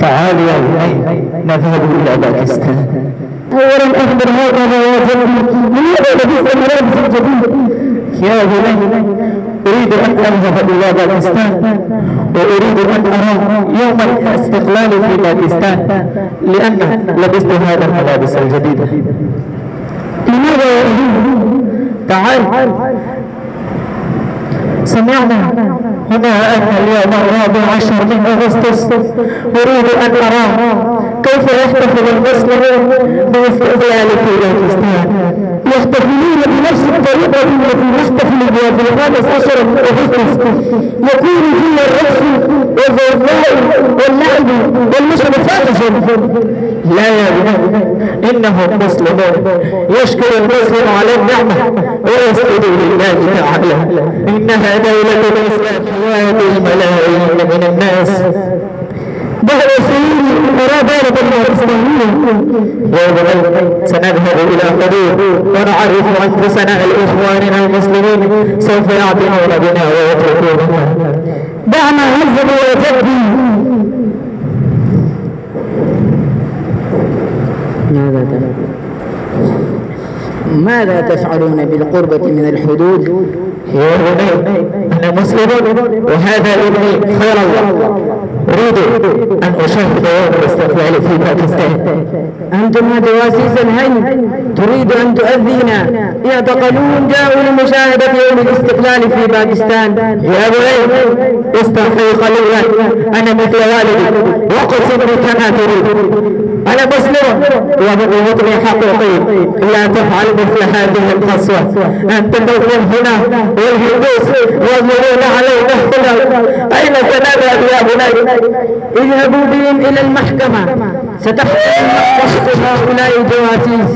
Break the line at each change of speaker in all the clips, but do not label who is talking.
تعالي يا بني نذهب إلى باكستان. أولا أخبر هذا يا جدي من لبست الملابس الجديدة. يا بني أريد أن أذهب إلى باكستان وأريد أن أرى يوم الاستقلال في باكستان لأن لبست هذا الملابس الجديدة. لماذا يا أخي؟ تعال. سمعنا هنا أن اليوم 14 من أغسطس. أريد أن أرى كيف يحتفل المسلمون بالاستقلال في باكستان. يحتفلون بنفس الطريقة التي نحتفل بها في 15 من أغسطس. يكون فيها الرقص والزوزاء واللعب والمشرفات. لا يا بني إنهم مسلمون. يشكر المسلم على النعمة ويسجد لله تعالى. إنها دولة الإسلام حياة الملايين من الناس. بعد سنين نرى دولة الإسلامية. يا بني سنذهب إلى قريب ونعرف أنفسنا لإخواننا المسلمين سوف يعبرون بنا ويتركوننا. دعنا نذهب يا جدي.
ماذا تفعلون بالقربة من الحدود؟
يا بني أنا مسلم وهذا ابني خير الله. أريد أن أشاهد يوم الاستقلال في باكستان.
أنتم دواسيس الهند تريد أن تؤذينا. يعتقلون جاءوا لمشاهدة يوم الاستقلال في باكستان.
يا بني استحي قليلا. أنا مثل والدي وقسمني كما تريد. أنا مسلم وبطني حقيقي. لا تفعل مثل هذه القسوة. أنت تظلم هنا والهندوس يظلمون علينا هنا. أين سنذهب يا بني؟
اذهبوا بهم إلى المحكمة. ستحكم محكمة هؤلاء الجواسيس.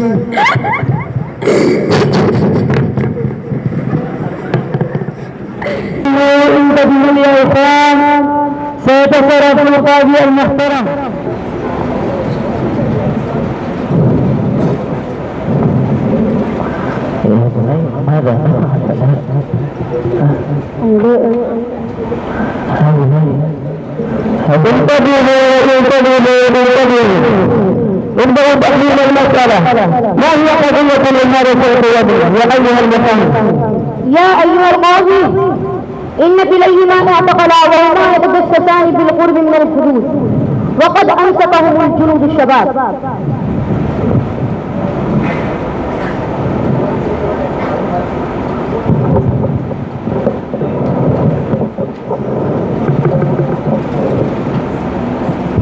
عند ابن اليوفان سيتصرف القاضي المحترم. ماذا انظروا تحليل المسألة. ما هي قضية الممارسة الرياضية يا أيها المفاهيم؟
يا أيها القاضي إن كليهما اعتقلا وهما يتجسسان بالقرب من الحدود وقد أمسكهم الجنود الشباب.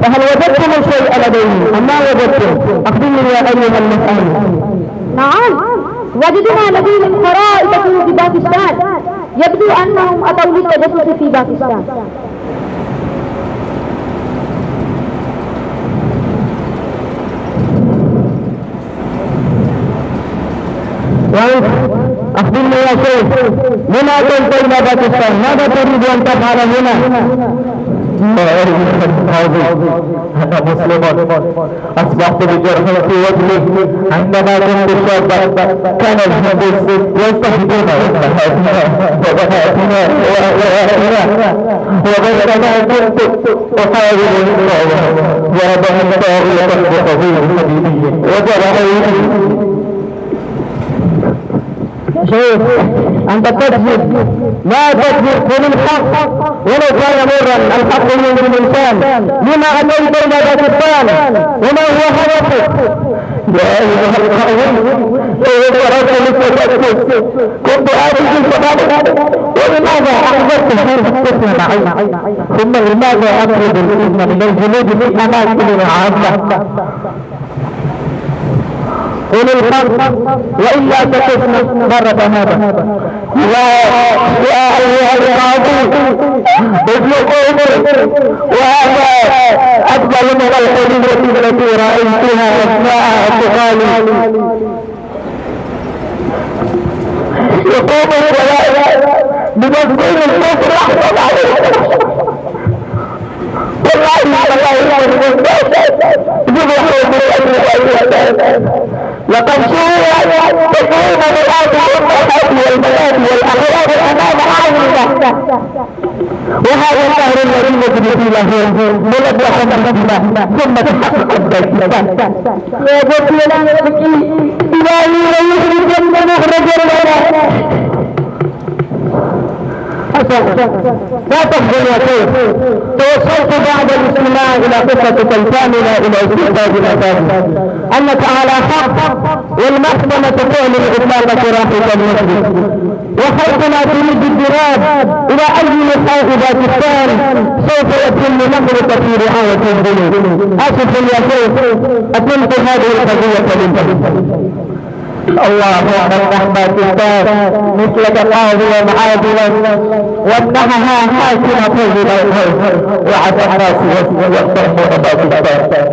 فهل وجدتم الشيء لديهم أم ما وجدتم؟ أخبرني يا أيها المفاهيم.
نعم وجدنا لديهم خرائط في باكستان. يبدو أنهم أتوا للتجسس في باكستان.
أخبرني يا شيخ لما كنت إلى باكستان؟ ماذا تريد أن تفعل هنا؟ أنا مسلم أصبحت بجرح في وجهي. عندما كنت شابا كان الهندوس يستهدون أمهاتنا وبناتنا وأهلنا وبينما كنت أحاول وهذا الطاغية بقضية حبيبية وجرحي. شيخ أنت تكذب. لا تكذب. كن الحق ولو كان مرا. الحق من الإنسان. لما أتيت إلى باكستان وما هو هدفك؟ يا أيها القائل إذا قرأت للتجسس كنت آتي الشباب ولماذا أحببت هذا معي؟ ثم لماذا أطلب الإذن من الجنود في أماكن عامة؟ قل الحق وإلا تكفنا مرة هذا. يا أيها القاضي اطلقوا وهذا أفضل من الحدود التي رأيتها أثناء اعتقالي. يقوم الولاء بمسؤول الكفر أحسن عليه. لقد شوهت تكريم مرآة الأمهات والبنات والأخلاق أمام أعيننا. وهذا الشهر الذي نجري فيه له ملبسا بالدماء ثم تحقق الدجال يا جبريل إلهي ويخرج الجنة مخرج لنا لا تحزن يا شيخ. توصلت بعد الاستماع الى قصتك الكامله الى استخراج الاساس انك على حق والمحكمه تعلن اطلاق سراحك المسجد وخلقنا تريد الذهاب الى اي لقاء باكستان سوف يتم نقلك في رعايه الذنوب. اسف يا شيخ اتممت هذه القضيه للبلد. اللهم امنح باكستان مثلك قاضيا عادلا وامنحها حاكما فضلا وعد الناس واستغفر باكستان.